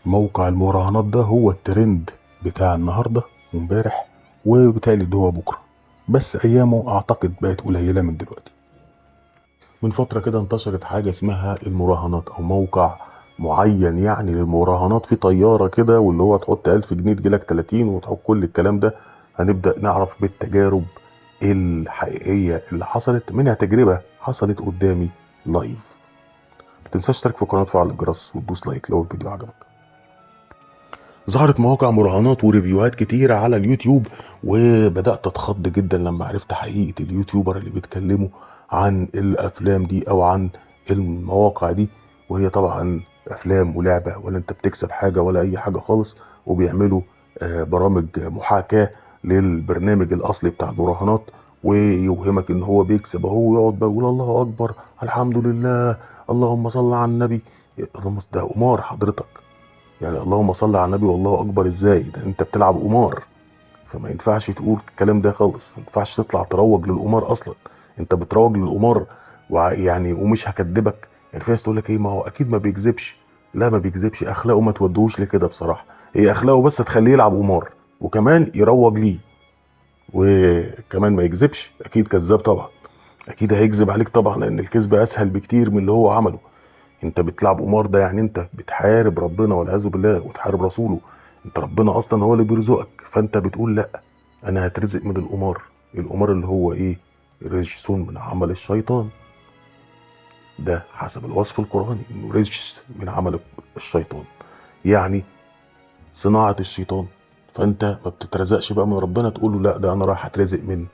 موقع المراهنات ده هو الترند بتاع النهارده وامبارح، وبالتالي ده هو بكره. بس ايامه اعتقد بقت قليله من دلوقتي. من فتره كده انتشرت حاجه اسمها المراهنات او موقع معين يعني للمراهنات في طياره كده، واللي هو تحط 1000 جنيه تجيلك 30 وتحط كل الكلام ده. هنبدا نعرف بالتجارب الحقيقيه اللي حصلت منها، تجربه حصلت قدامي لايف. متنساش تشترك في القناه وتفعل الجرس وتدوس لايك لو الفيديو عجبك. ظهرت مواقع مراهنات وريفيوهات كتيرة على اليوتيوب، وبدأت اتخض جدا لما عرفت حقيقة اليوتيوبر اللي بيتكلموا عن الافلام دي او عن المواقع دي. وهي طبعا افلام ولعبة، ولا انت بتكسب حاجة ولا اي حاجة خالص. وبيعملوا برامج محاكاة للبرنامج الاصلي بتاع المراهنات، ويوهمك ان هو بيكسب اهو، ويقعد بقى يقول الله اكبر الحمد لله اللهم صل على النبي. اللهم ده قمار حضرتك. يعني اللهم صل على النبي والله اكبر ازاي؟ ده انت بتلعب قمار. فما ينفعش تقول الكلام ده خالص، ما ينفعش تطلع تروج للقمار اصلا. انت بتروج للقمار. ويعني ومش هكدبك، يعني في ناس تقول لك ايه، ما هو اكيد ما بيكذبش. لا ما بيكذبش، اخلاقه ما تودوش لكده بصراحه. هي اخلاقه بس تخليه يلعب قمار وكمان يروج ليه، وكمان ما يكذبش. اكيد كذاب طبعا، اكيد هيكذب عليك طبعا، لان الكذب اسهل بكتير من اللي هو عمله. انت بتلعب قمار، ده يعني انت بتحارب ربنا والعياذ بالله وتحارب رسوله. انت ربنا اصلا هو اللي بيرزقك، فانت بتقول لا انا هترزق من القمار. القمار اللي هو ايه؟ رجس من عمل الشيطان. ده حسب الوصف القرآني انه رجس من عمل الشيطان، يعني صناعة الشيطان. فانت ما بتترزقش بقى من ربنا تقول له لا ده انا رايح اترزق من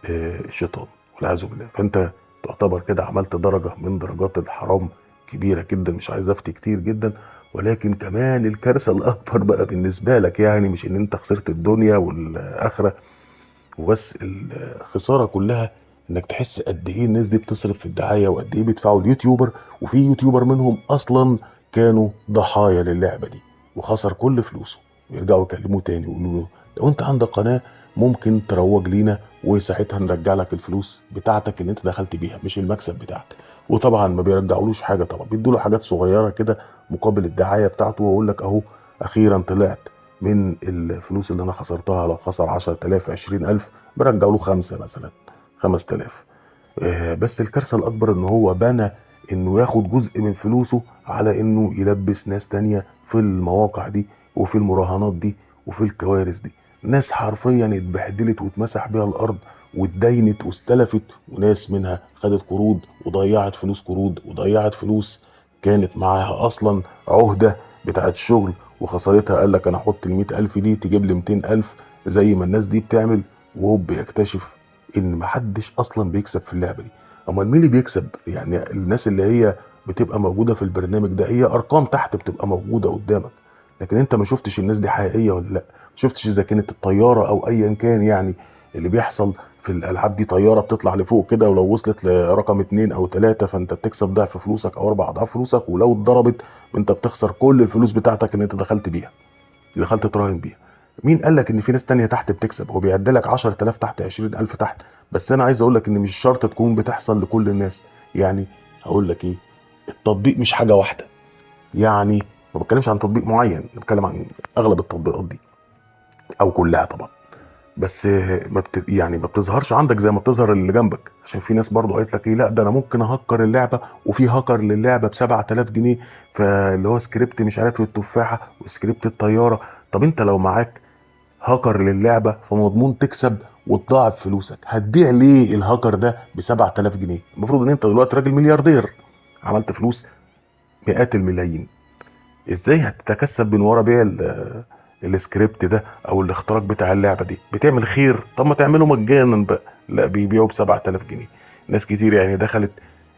الشيطان والعياذ بالله. فانت تعتبر كده عملت درجه من درجات الحرام كبيره جدا، مش عايز افتي كتير جدا. ولكن كمان الكارثه الاكبر بقى بالنسبه لك، يعني مش ان انت خسرت الدنيا والاخره وبس، الخساره كلها انك تحس قد ايه الناس دي بتصرف في الدعايه، وقد ايه بيدفعوا اليوتيوبر. وفي يوتيوبر منهم اصلا كانوا ضحايا للعبه دي وخسر كل فلوسه. ويرجعوا يكلموه تاني ويقولوا له لو انت عندك قناه ممكن تروج لينا، وساعتها نرجع لك الفلوس بتاعتك اللي انت دخلت بيها مش المكسب بتاعك. وطبعا ما بيرجعولوش حاجه، طبعا بيدوا له حاجات صغيره كده مقابل الدعايه بتاعته، واقول لك اهو اخيرا طلعت من الفلوس اللي انا خسرتها. لو خسر 10000 20000 برجع له خمسه مثلا، 5000. بس الكارثه الاكبر ان هو بنى انه ياخد جزء من فلوسه على انه يلبس ناس تانية في المواقع دي وفي المراهنات دي وفي الكوارث دي. ناس حرفيا اتبهدلت واتمسح بيها الارض واتدينت واستلفت، وناس منها خدت قروض وضيعت فلوس قروض، وضيعت فلوس كانت معاها اصلا عهده بتاعت الشغل وخسارتها. قال لك انا احط ال100000 دي تجيب لي 200000 زي ما الناس دي بتعمل، وهو بيكتشف ان محدش اصلا بيكسب في اللعبه دي. امال مين اللي بيكسب؟ يعني الناس اللي هي بتبقى موجوده في البرنامج ده، هي ارقام تحت بتبقى موجوده قدامك، لكن انت ما شفتش الناس دي حقيقيه ولا لا. ما شفتش اذا كانت الطياره او ايا كان يعني اللي بيحصل في الالعاب دي. طياره بتطلع لفوق كده، ولو وصلت لرقم 2 او 3 فانت بتكسب ضعف فلوسك او 4 اضعاف فلوسك، ولو اتضربت انت بتخسر كل الفلوس بتاعتك اللي انت دخلت بيها، اللي دخلت تراهن بيها. مين قال لك ان في ناس تانية تحت بتكسب؟ هو بيعدلك 10000 تحت 20000 تحت. بس انا عايز اقول لك ان مش شرط تكون بتحصل لكل الناس. يعني هقول لك ايه، التطبيق مش حاجة واحدة. يعني ما بتكلمش عن تطبيق معين، بتكلم عن اغلب التطبيقات دي او كلها طبعا. بس يعني ما بتظهرش عندك زي ما بتظهر اللي جنبك، عشان في ناس برضو قالت لك ايه، لا ده انا ممكن اهكر اللعبه، وفي هاكر للعبه ب 7000 جنيه، فاللي هو سكريبت مش عارف التفاحه وسكريبت الطياره. طب انت لو معاك هاكر للعبه فمضمون تكسب وتضاعف فلوسك، هتبيع ليه الهاكر ده ب 7000 جنيه؟ المفروض ان انت دلوقتي راجل ملياردير عملت فلوس مئات الملايين. ازاي هتتكسب من ورا بيع السكريبت ده او الاختراق بتاع اللعبه دي؟ بتعمل خير؟ طب ما تعمله مجانا بقى. لا بيبيعوا ب 7000 جنيه. ناس كتير يعني دخلت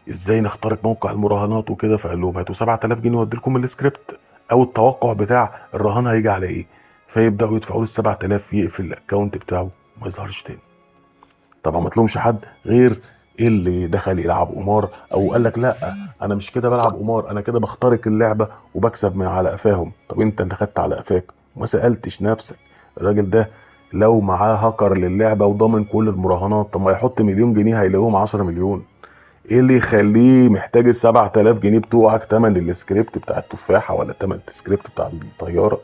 ازاي نخترق موقع المراهنات وكده، فقال لهم هاتوا 7000 جنيه وادي لكم السكريبت او التوقع بتاع الرهان هيجي على ايه. فيبداوا يدفعوا له ال 7000، يقفل الاكونت بتاعه وما يظهرش تاني. طبعا ما تلومش حد غير اللي دخل يلعب قمار او قال لك لا انا مش كده بلعب قمار، انا كده بخترق اللعبه وبكسب من على قفاهم. طب انت اللي خدت على قفاك وما سالتش نفسك. الراجل ده لو معاه هاكر للعبه وضامن كل المراهنات، طب ما يحط مليون جنيه هيلاقيهم 10 مليون. ايه اللي يخليه محتاج ال 7000 جنيه بتوعك تمن السكريبت بتاع التفاحه ولا تمن السكريبت بتاع الطياره؟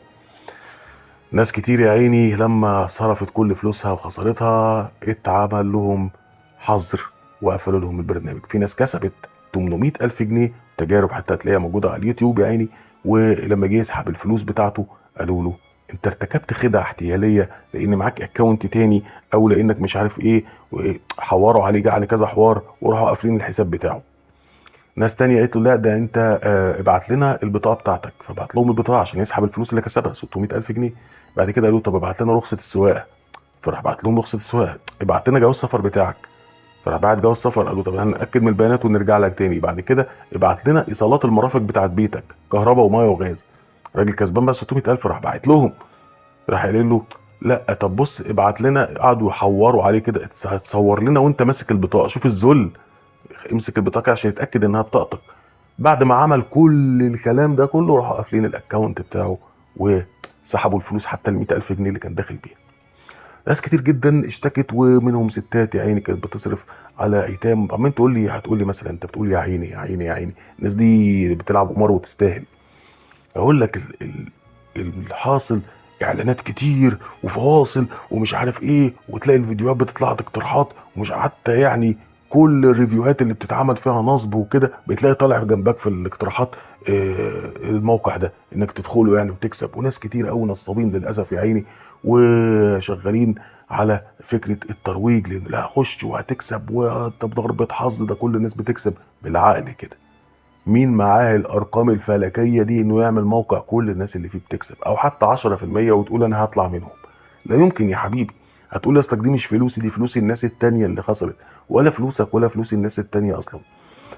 ناس كتير يا عيني لما صرفت كل فلوسها وخسرتها اتعمل لهم حظر وقفلوا لهم البرنامج. في ناس كسبت 800 ألف جنيه، تجارب حتى هتلاقيها موجودة على اليوتيوب يا عيني، ولما جه يسحب الفلوس بتاعته قالوا له انت ارتكبت خدعة احتيالية لان معاك اكونت تاني او لانك مش عارف ايه، وحوروا عليه، جه على كذا حوار وراحوا قافلين الحساب بتاعه. ناس تانية قالت له لا ده انت ابعت لنا البطاقه بتاعتك، فبعت لهم البطاقه عشان يسحب الفلوس اللي كسبها 600 الف جنيه. بعد كده قالوا طب ابعت لنا رخصه السواقه، فراح بعت لهم رخصه السواقه. ابعت لنا جواز السفر بتاعك، فراح بعت جواز السفر. قالوا طب هنأكد من البيانات ونرجع لك تاني. بعد كده ابعت لنا ايصالات المرافق بتاعت بيتك، كهرباء وميه وغاز. الراجل كسبان بقى 600 الف، راح بعت لهم. راح قال له لا طب بص ابعت لنا، قعدوا يحوروا عليه كده، تصور لنا وانت ماسك البطاقه، شوف الذل، امسك البطاقه عشان يتاكد انها بطاقتك. بعد ما عمل كل الكلام ده كله راحوا قافلين الاكونت بتاعه وسحبوا الفلوس حتى ال 100000 جنيه اللي كان داخل بيها. ناس كتير جدا اشتكت، ومنهم ستات يا عيني كانت بتصرف على ايتام. عمال تقول لي، هتقول لي مثلا انت بتقول يا عيني يا عيني يا عيني، الناس دي بتلعب قمار وتستاهل. اقول لك الحاصل اعلانات كتير وفواصل ومش عارف ايه، وتلاقي الفيديوهات بتطلع لك اقتراحات، ومش حتى يعني كل الريفيوهات اللي بتتعمل فيها نصب وكده بتلاقي طالع جنبك في الاقتراحات الموقع ده انك تدخله يعني وتكسب. وناس كتير قوي نصابين للاسف يا عيني، وشغالين على فكره الترويج لان لا خش وهتكسب وطب ضربة حظ، ده كل الناس بتكسب بالعقل كده. مين معاه الارقام الفلكيه دي انه يعمل موقع كل الناس اللي فيه بتكسب او حتى 10% وتقول انا هطلع منهم؟ لا يمكن يا حبيبي. هتقول يا اصلك دي مش فلوسي، دي فلوس الناس التانية اللي خسرت، ولا فلوسك ولا فلوس الناس التانية اصلا.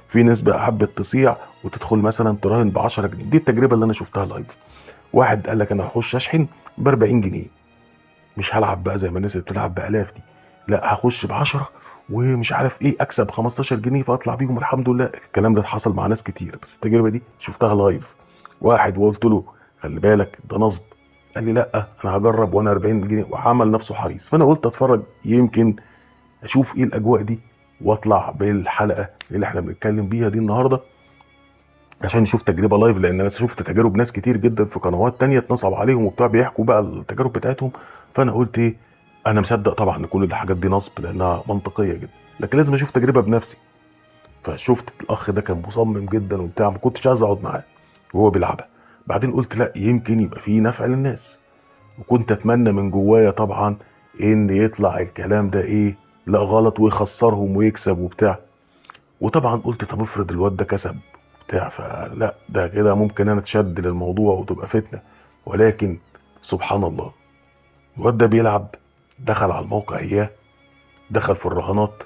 في ناس بقى حبت تصيع وتدخل مثلا تراهن ب 10 جنيه. دي التجربه اللي انا شفتها لايف. واحد قال لك انا هخش اشحن ب 40 جنيه، مش هلعب بقى زي ما الناس اللي بتلعب بالاف دي، لا هخش ب 10 ومش عارف ايه اكسب 15 جنيه فاطلع بيهم الحمد لله. الكلام ده حصل مع ناس كتير، بس التجربه دي شفتها لايف. واحد وقلت له خلي بالك ده نصب، قال لي لا انا هجرب وانا 40 جنيه، وعمل نفسه حريص. فانا قلت اتفرج يمكن اشوف ايه الاجواء دي، واطلع بالحلقه اللي احنا بنتكلم بيها دي النهارده عشان نشوف تجربه لايف. لان انا شفت تجارب ناس كتير جدا في قنوات تانية اتنصب عليهم وبتوع بيحكوا بقى التجارب بتاعتهم. فانا قلت ايه، انا مصدق طبعا ان كل الحاجات دي نصب لانها منطقيه جدا، لكن لازم اشوف تجربه بنفسي. فشفت الاخ ده كان مصمم جدا وبتاع، ما كنتش عايز اقعد معاه وهو بيلعبها. بعدين قلت لا يمكن يبقى فيه نفع للناس، وكنت اتمنى من جوايا طبعا ان يطلع الكلام ده ايه، لا غلط ويخسرهم ويكسب وبتاع. وطبعا قلت طب افرض الواد ده كسب بتاع، فلا ده كده ممكن انا اتشد للموضوع وتبقى فتنه. ولكن سبحان الله، الواد ده بيلعب، دخل على الموقع اياه، دخل في الرهانات،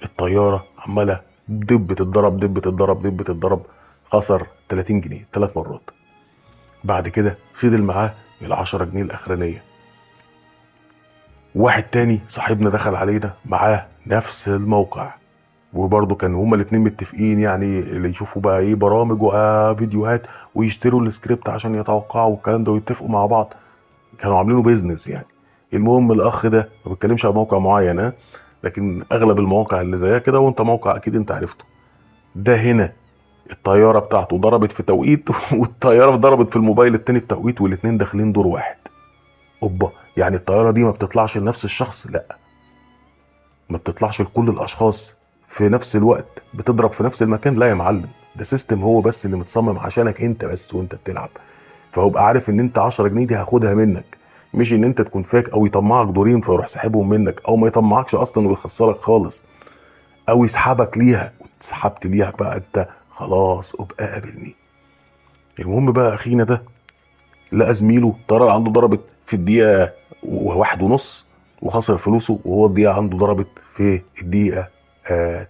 الطياره عماله دب تتضرب دب تتضرب دب تتضرب، خسر 30 جنيه 3 مرات. بعد كده فضل معاه ال 10 جنيه الاخرانيه. واحد تاني صاحبنا دخل علينا معاه نفس الموقع، وبرضه كان هما الاتنين متفقين يعني اللي يشوفوا بقى ايه برامج وفيديوهات ويشتروا السكريبت عشان يتوقعوا والكلام ده ويتفقوا مع بعض، كانوا عاملينه بيزنس يعني. المهم الاخ ده ما بتكلمش على موقع معين ها، لكن اغلب المواقع اللي زيها كده، وانت موقع اكيد انت عرفته. ده هنا الطياره بتاعته ضربت في توقيت والطياره ضربت في الموبايل التاني في توقيت، والاتنين داخلين دور واحد. اوبا، يعني الطياره دي ما بتطلعش لنفس الشخص؟ لا، ما بتطلعش لكل الاشخاص في نفس الوقت بتضرب في نفس المكان. لا يا معلم، ده سيستم هو بس اللي متصمم عشانك انت بس وانت بتلعب. فهو بقى عارف ان انت 10 جنيه دي هاخدها منك، مش ان انت تكون فاك او يطمعك دورين فيروح ساحبهم منك، او ما يطمعكش اصلا ويخسرك خالص، او يسحبك ليها واتسحبت ليها بقى انت خلاص ابقى قابلني. المهم بقى اخينا ده لقى زميله طيارة عنده ضربت في الدقيقة 1:30 وخسر فلوسه، وهو الدقيقة عنده ضربت في الدقيقة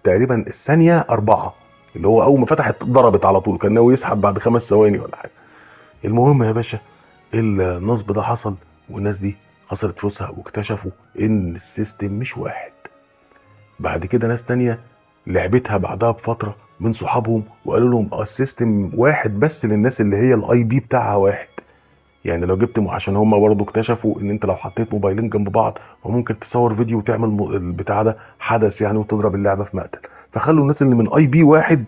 تقريبا الثانية 4، اللي هو أول ما فتحت ضربت على طول، كان ناوي يسحب بعد 5 ثواني ولا حاجة. المهم يا باشا النصب ده حصل، والناس دي خسرت فلوسها واكتشفوا إن السيستم مش واحد. بعد كده ناس تانية لعبتها بعدها بفترة من صحابهم وقالوا لهم السيستم واحد بس للناس اللي هي الاي بي بتاعها واحد. يعني لو جبت عشان هما برضه اكتشفوا ان انت لو حطيت موبايلين جنب بعض وممكن تصور فيديو وتعمل البتاع ده حدث يعني، وتضرب اللعبه في مقتل. فخلوا الناس اللي من اي بي واحد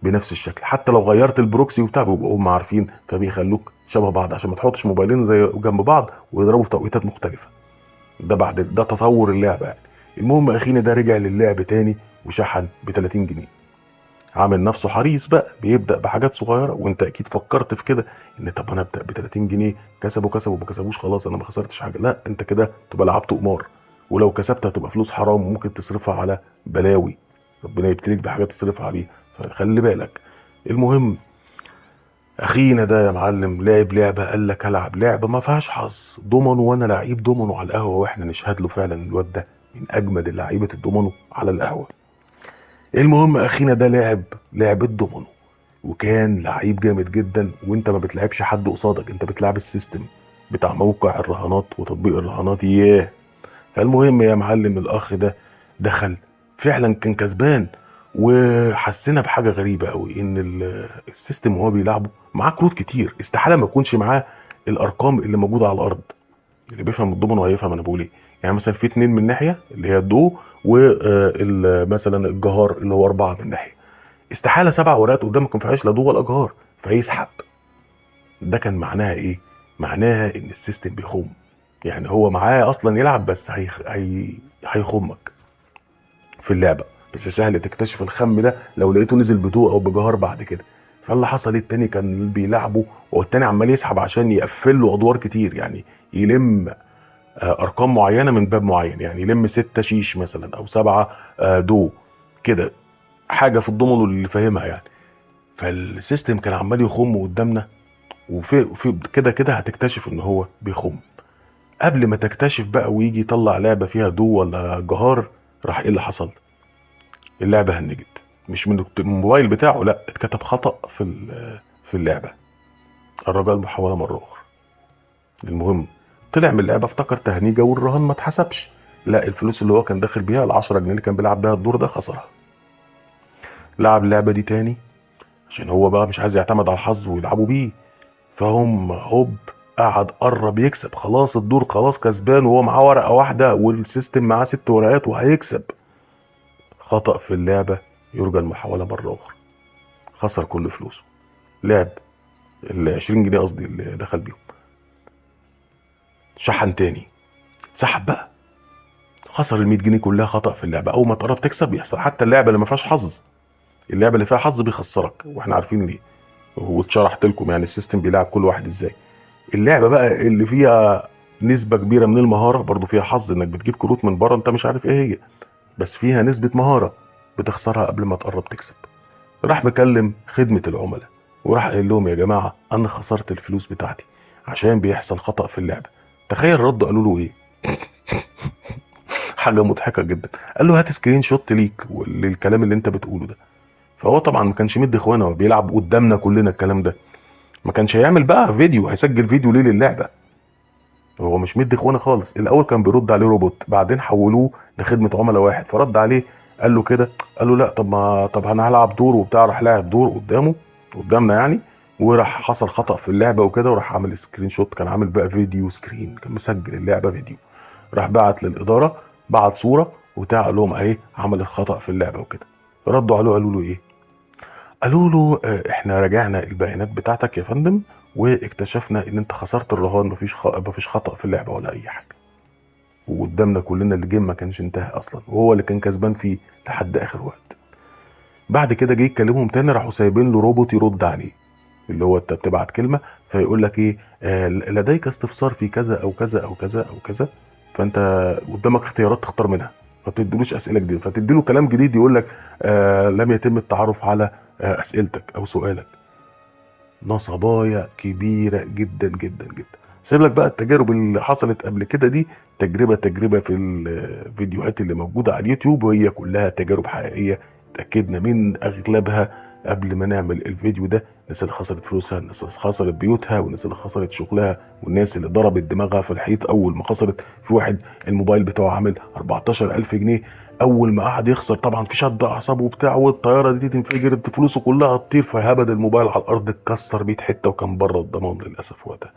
بنفس الشكل، حتى لو غيرت البروكسي وبتاع بيبقوا هم عارفين، فبيخلوك شبه بعض عشان ما تحطش موبايلين زي جنب بعض ويضربوا في توقيتات مختلفه. ده بعد ده تطور اللعبه يعني. المهم اخينا ده رجع للعب تاني وشحن ب 30 جنيه. عامل نفسه حريص بقى، بيبدا بحاجات صغيره، وانت اكيد فكرت في كده ان طب انا ابدا ب 30 جنيه، كسبوا ما كسبوش خلاص انا ما خسرتش حاجه. لا، انت كده تبقى لعبت قمار، ولو كسبت هتبقى فلوس حرام وممكن تصرفها على بلاوي، ربنا يبتليك بحاجات تصرفها عليها، فخلي بالك. المهم اخينا ده يا معلم لعب لعبه، قال لك العب لعبه ما فيهاش حظ، دومينو، وانا لعيب دومينو على القهوه، واحنا نشهد له فعلا الواد ده من اجمد لعيبه الدومينو على القهوه. المهم اخينا ده لعب لعبه دومينو وكان لعيب جامد جدا، وانت ما بتلعبش حد قصادك، انت بتلعب السيستم بتاع موقع الرهانات وتطبيق الرهانات. اياه. فالمهم يا معلم الاخ ده دخل فعلا كان كسبان، وحسينا بحاجه غريبه قوي ان السيستم وهو بيلعبه معاه كروت كتير، استحاله ما يكونش معاه الارقام اللي موجوده على الارض. اللي بيفهم الضمن هيفهم انا بقول ايه. يعني مثلا في 2 من ناحيه اللي هي الدو، ومثلا الجهار اللي هو 4 من ناحيه، استحاله 7 ورقات قدامك ما فيهاش لا دو ولا جهار فيسحب. ده كان معناها ايه؟ معناها ان السيستم بيخم، يعني هو معاه اصلا يلعب بس هيخمك في اللعبه. بس سهل تكتشف الخم ده لو لقيته نزل بدو او بجهار بعد كده. فاللي حصل ايه، التاني كان بيلعبه والتاني عمال يسحب عشان يقفل له ادوار كتير، يعني يلم ارقام معينه من باب معين، يعني يلم 6 شيش مثلا او 7 دو كده، حاجه في الضمن اللي فاهمها يعني. فالسيستم كان عمال يخم قدامنا، وفي كده كده هتكتشف ان هو بيخم. قبل ما تكتشف بقى ويجي يطلع لعبه فيها دو ولا جهار، راح ايه اللي حصل؟ اللعبه هنجت، مش من الموبايل بتاعه، لا، اتكتب خطأ في اللعبه، الرجاء المحاوله مره اخرى. المهم طلع من اللعبه افتكر تهنيجه والرهان ما اتحسبش، لا، الفلوس اللي هو كان داخل بيها ال 10 جنيه اللي كان بيلعب بيها الدور ده خسرها. لعب اللعبه دي تاني عشان هو بقى مش عايز يعتمد على الحظ ويلعبوا بيه. فهم هوب قعد قرب يكسب، خلاص الدور خلاص كسبان وهو معاه ورقه واحده والسيستم معاه 6 ورقات وهيكسب. خطأ في اللعبه، يرجى المحاوله مره اخرى. خسر كل فلوسه. لعب ال 20 جنيه قصدي اللي دخل بيهم، شحن تاني، سحب بقى، خسر ال 100 جنيه كلها. خطأ في اللعبه، اول ما تقرب تكسب يحصل. حتى اللعبه اللي ما فيهاش حظ، اللعبه اللي فيها حظ بيخسرك، واحنا عارفين ليه، واتشرحت لكم يعني السيستم بيلعب كل واحد ازاي. اللعبه بقى اللي فيها نسبه كبيره من المهاره برضو فيها حظ، انك بتجيب كروت من بره انت مش عارف ايه هي، بس فيها نسبه مهاره بتخسرها قبل ما تقرب تكسب. راح مكلم خدمه العملاء وراح قايل لهم يا جماعه انا خسرت الفلوس بتاعتي عشان بيحصل خطأ في اللعبه. تخيل ردوا قالوا له ايه؟ حاجه مضحكه جدا. قال له هات سكرين شوت ليك للكلام اللي انت بتقوله ده. فهو طبعا ما كانش مدي اخوانا، هو بيلعب قدامنا كلنا الكلام ده، ما كانش هيعمل بقى فيديو، هيسجل فيديو ليه للعبه؟ هو مش مدي اخوانا خالص. الاول كان بيرد عليه روبوت، بعدين حولوه لخدمه عملاء واحد، فرد عليه قال له كده، قال له لا طب انا هلعب دور وبتاع. راح لاعب دور قدامنا يعني، وراح حصل خطأ في اللعبه وكده، وراح عامل سكرين شوت، كان عامل بقى فيديو سكرين، كان مسجل اللعبه فيديو. راح بعت للاداره، بعت صوره وبتاع، قال لهم اهي عمل الخطأ في اللعبه وكده. ردوا عليه قالوا له ايه؟ قالوا له احنا راجعنا البيانات بتاعتك يا فندم، واكتشفنا ان انت خسرت الرهان، مفيش خطأ في اللعبه ولا اي حاجه. وقدامنا كلنا الجيم ما كانش انتهى اصلا، وهو اللي كان كسبان فيه لحد اخر وقت. بعد كده جه يكلمهم تاني، راحوا سايبين له روبوت يرد عليه، اللي هو انت بتبعت كلمه فيقول لك ايه، لديك استفسار في كذا او كذا او كذا او كذا، فانت قدامك اختيارات تختار منها، ما بتديلوش اسئله جديده، فتديله كلام جديد يقول لك لم يتم التعرف على اسئلتك او سؤالك. نصبايا كبيره جدا جدا جدا. سيب لك بقى التجارب اللي حصلت قبل كده دي، تجربه في الفيديوهات اللي موجوده على اليوتيوب، وهي كلها تجارب حقيقيه اتاكدنا من اغلبها قبل ما نعمل الفيديو ده الناس اللي خسرت فلوسها، الناس اللي خسرت بيوتها، والناس اللي خسرت شغلها، والناس اللي ضربت دماغها في الحيط اول ما خسرت. في واحد الموبايل بتاعه عامل 14,000 جنيه، اول ما قعد يخسر طبعا في شد اعصاب وبتاع، والطياره دي تنفجر فلوسه كلها تطير، فهبد الموبايل على الارض اتكسر 100 حته وكان بره الضمان للاسف وقتها.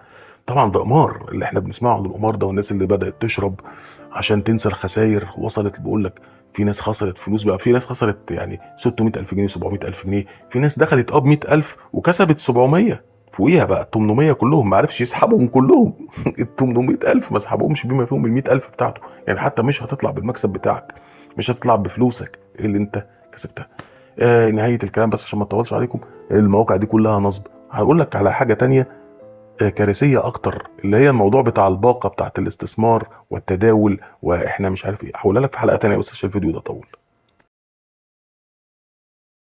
طبعا ده قمار اللي احنا بنسمعه عن القمار ده، والناس اللي بدات تشرب عشان تنسى الخسائر وصلت. بقول لك في ناس خسرت فلوس بقى، في ناس خسرت يعني 600,000 جنيه 700,000 جنيه، في ناس دخلت ب100,000 وكسبت 700 فوقيها بقى 800 كلهم، ما عرفش يسحبهم كلهم. ال 800,000 ما سحبهمش بما فيهم ال 100,000 بتاعته، يعني حتى مش هتطلع بالمكسب بتاعك، مش هتطلع بفلوسك اللي انت كسبتها. نهاية الكلام بس عشان ما اطولش عليكم، المواقع دي كلها نصب. هقول لك على حاجة تانية كارثية اكتر، اللي هي الموضوع بتاع الباقة بتاعت الاستثمار والتداول، واحنا مش عارف ايه، هقولها لك في حلقة تانية بس عشان الفيديو ده طول.